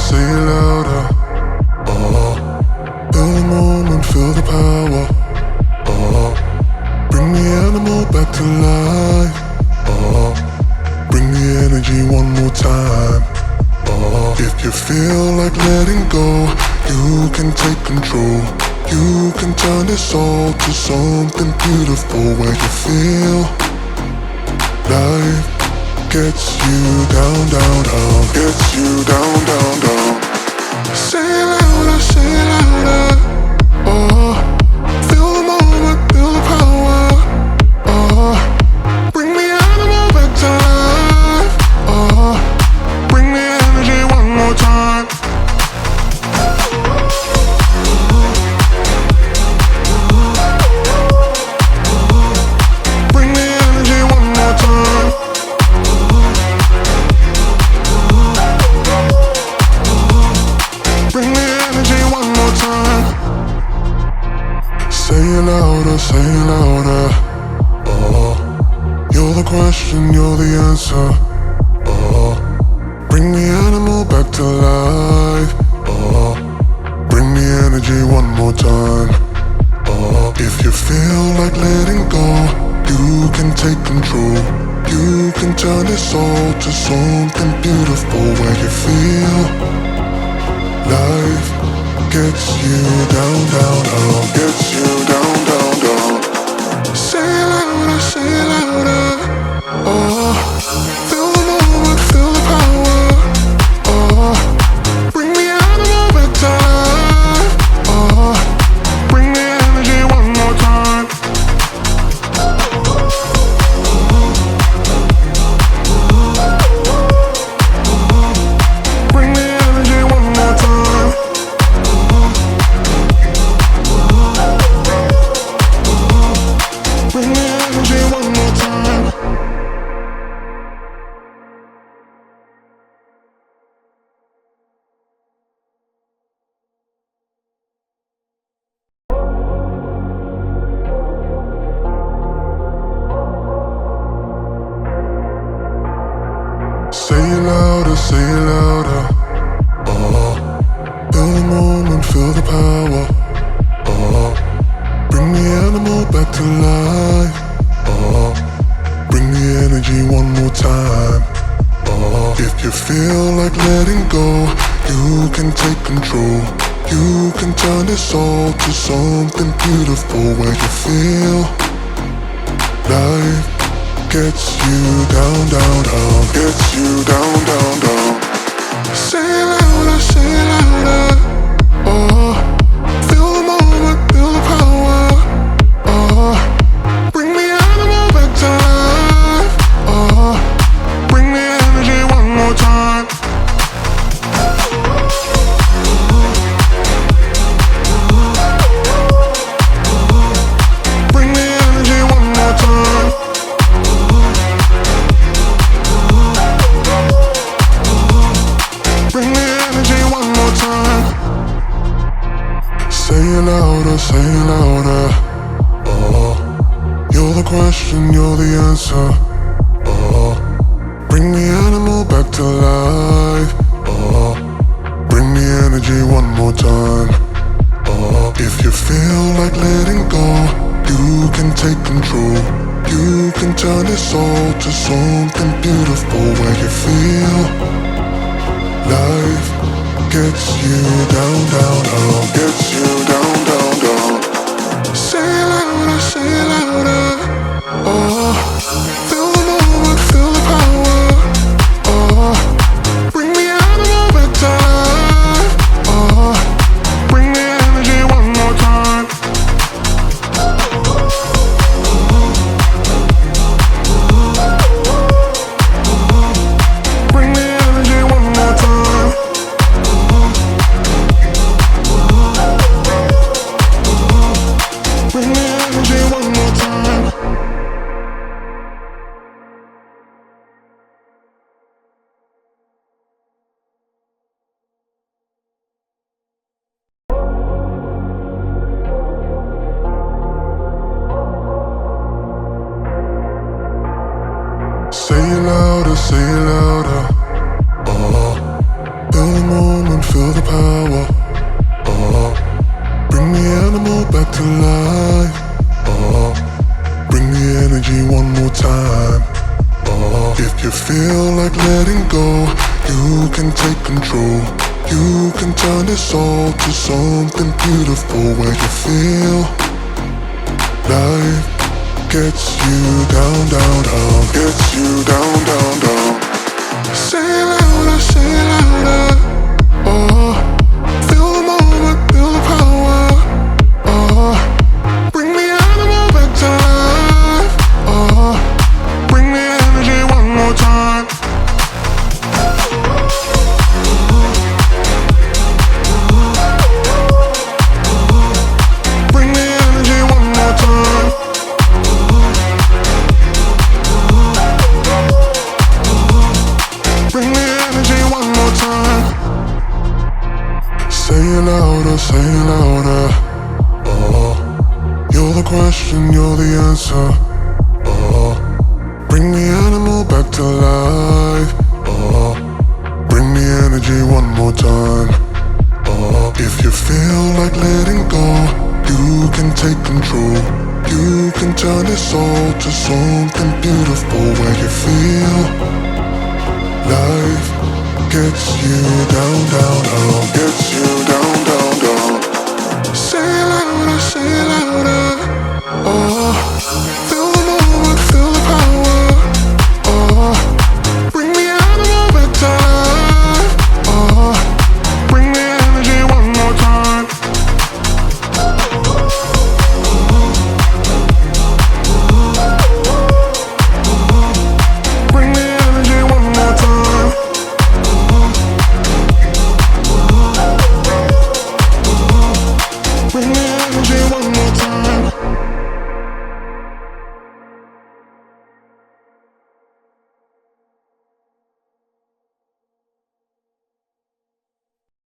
say it louder. Feel the moment, feel the power. Bring the animal back to life. Bring the energy one more time. If you feel like letting go, you can take control. You can turn this all to something beautiful, where you feel life gets you down, down, down, gets you down, down, down. Say it louder, say it louder. Feel the moment, feel the power. Bring the animal back to life. Bring the energy one more time. Bring the energy one more time. Bring the energy one more time. Say it louder, say it louder. You're the question, you're the answer. Bring the animal back to life. Bring the energy one more time. If you feel like letting go, you can take control. You can turn this all to something beautiful, where you feel life gets you down, down, down, gets you down, down, down. Say it louder, say it louder. Feel the moment, feel the power. Bring the animal back to life. Bring the energy one more time. Bring the energy one more time. Bring the energy one more time. Say it louder, say it louder. Feel the moment, feel the power. Bring the animal back to life. Bring the energy one more time. If you feel like letting go, you can take control. You can turn this all to something beautiful, where you feel life gets you down, down, down, gets you down, down, down. Say it louder, say it louder. Feel the moment, feel the power. Bring the animal back to life. Bring the energy one more time. Bring the energy one more time. Bring the energy one more time. Say it louder, say it louder. You're the question, you're the answer. Bring the animal back to life. Bring the energy one more time. If you feel like letting go, you can take control. You can turn this all to something beautiful, where you feel life gets you down, down, down, gets you down, down, down. Say it louder, say it louder. Feel the moment, feel the power. Bring the animal back to life. Bring the energy one more time. Bring the energy one more time. Bring the energy one more time. Say it louder, say it louder. Feel the moment, feel the power. Bring the animal back to life. Bring the energy one more time. If you feel like letting go, you can take control. You can turn this all to something beautiful where you feel life gets you down, down, down, gets you down, down, down. Say it louder, say it louder. Feel the moment, feel the power. Bring the animal back to life. Bring the energy one more time. Bring the energy one more time. Bring the energy one more time. Say it louder, say it louder. You're the question, you're the answer. Bring the animal back to life. Bring the energy one more time. If you feel like letting go, you can take control. You can turn this all to something beautiful where you feel life gets you down, down, down, gets you down, down, down. Say it louder, say it louder.